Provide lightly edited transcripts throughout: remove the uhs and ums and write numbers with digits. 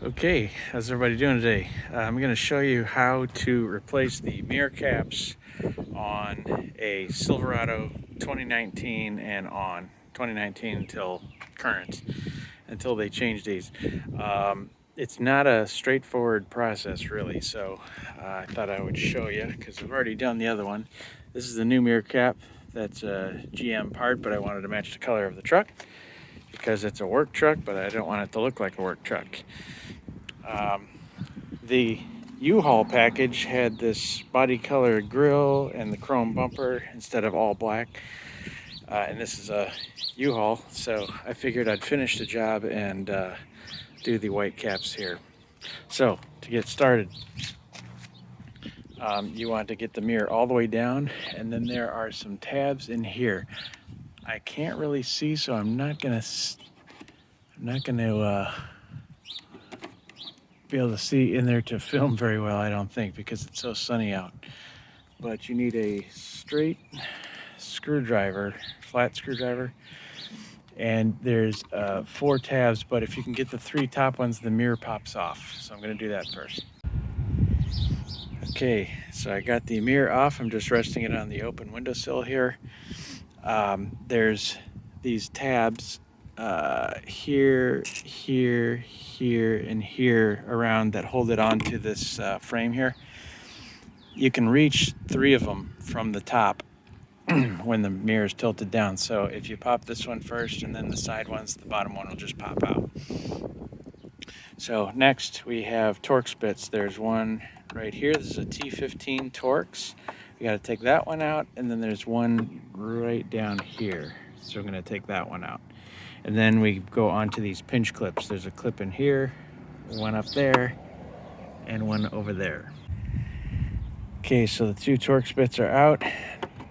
Okay, how's everybody doing today? I'm going to show you how to replace the mirror caps on a Silverado 2019 and on 2019 until current, until they change these. It's not a straightforward process really, so I thought I would show you because I've already done the other one. This is the new mirror cap. That's a GM part, but I wanted to match the color of the truck because it's a work truck, but I don't want it to look like a work truck. The U-Haul package had this body color grill and the chrome bumper instead of all black. And this is a U-Haul, so I figured I'd finish the job and do the white caps here. So to get started, you want to get the mirror all the way down, and then there are some tabs in here. I can't really see, so I'm not gonna be able to see in there to film very well, I don't think, because it's so sunny out. But you need a straight screwdriver, flat screwdriver, and there's 4 tabs, but if you can get the 3 top ones, the mirror pops off. So I'm going to do that first. Okay, so I got the mirror off. I'm just resting it on the open windowsill here. There's these tabs here, and here around that hold it onto this frame here. You can reach 3 of them from the top when the mirror is tilted down. So if you pop this one first and then the side ones, the bottom one will just pop out. So next we have Torx bits. There's one right here. This is a T15 Torx. We got to take that one out, and then there's one right down here. So we're going to take that one out. And then we go on to these pinch clips. There's a clip in here, one up there, and one over there. Okay, so the 2 Torx bits are out.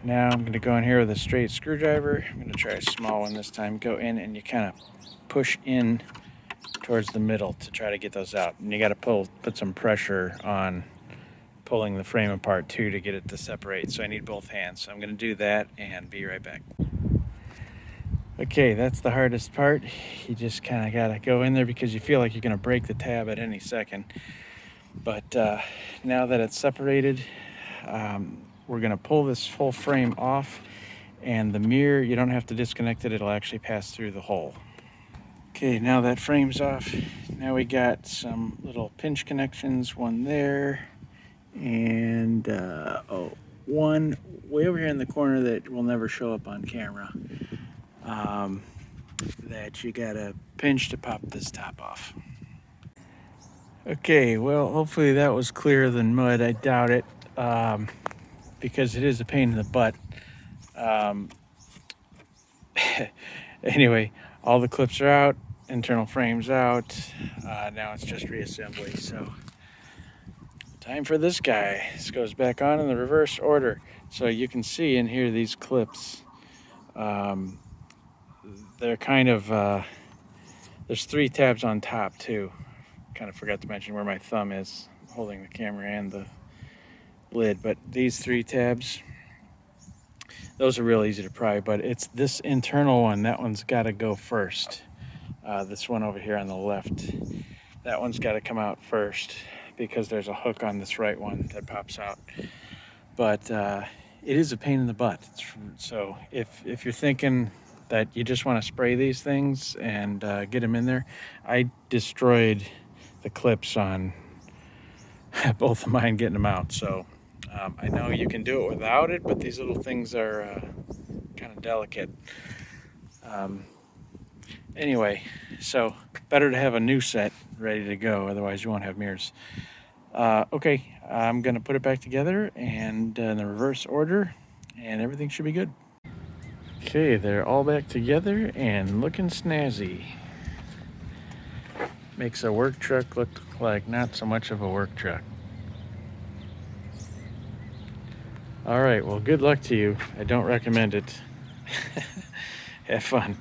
Now I'm going to go in here with a straight screwdriver. I'm going to try a small one this time. Go in and you kind of push in towards the middle to try to get those out. And you got to put some pressure on pulling the frame apart too to get it to separate. So I need both hands. So I'm going to do that and be right back. Okay, that's the hardest part. You just kind of got to go in there because you feel like you're going to break the tab at any second. But now that it's separated, we're going to pull this whole frame off, and the mirror, you don't have to disconnect it. It'll actually pass through the hole. Okay, now that frame's off. Now we got some little pinch connections, one there, and one way over here in the corner that will never show up on camera. That you gotta pinch to pop this top off. Okay, well, hopefully that was clearer than mud. I doubt it, because it is a pain in the butt. Anyway, all the clips are out, internal frames out. Now it's just reassembly. So time for this guy. This goes back on in the reverse order. So you can see in here these clips. They're kind of, there's 3 tabs on top too. Kind of forgot to mention where my thumb is holding the camera and the lid, but these 3 tabs, those are real easy to pry, but it's this internal one, that one's got to go first. This one over here on the left, that one's got to come out first because there's a hook on this right one that pops out. But it is a pain in the butt. So if you're thinking that you just want to spray these things and get them in there, I destroyed the clips on both of mine getting them out. So I know you can do it without it, but these little things are kind of delicate. Anyway, so better to have a new set ready to go, otherwise you won't have mirrors. Okay, I'm gonna put it back together and in the reverse order, and everything should be good. Okay, they're all back together and looking snazzy. Makes a work truck look like not so much of a work truck. All right, well, good luck to you. I don't recommend it. Have fun.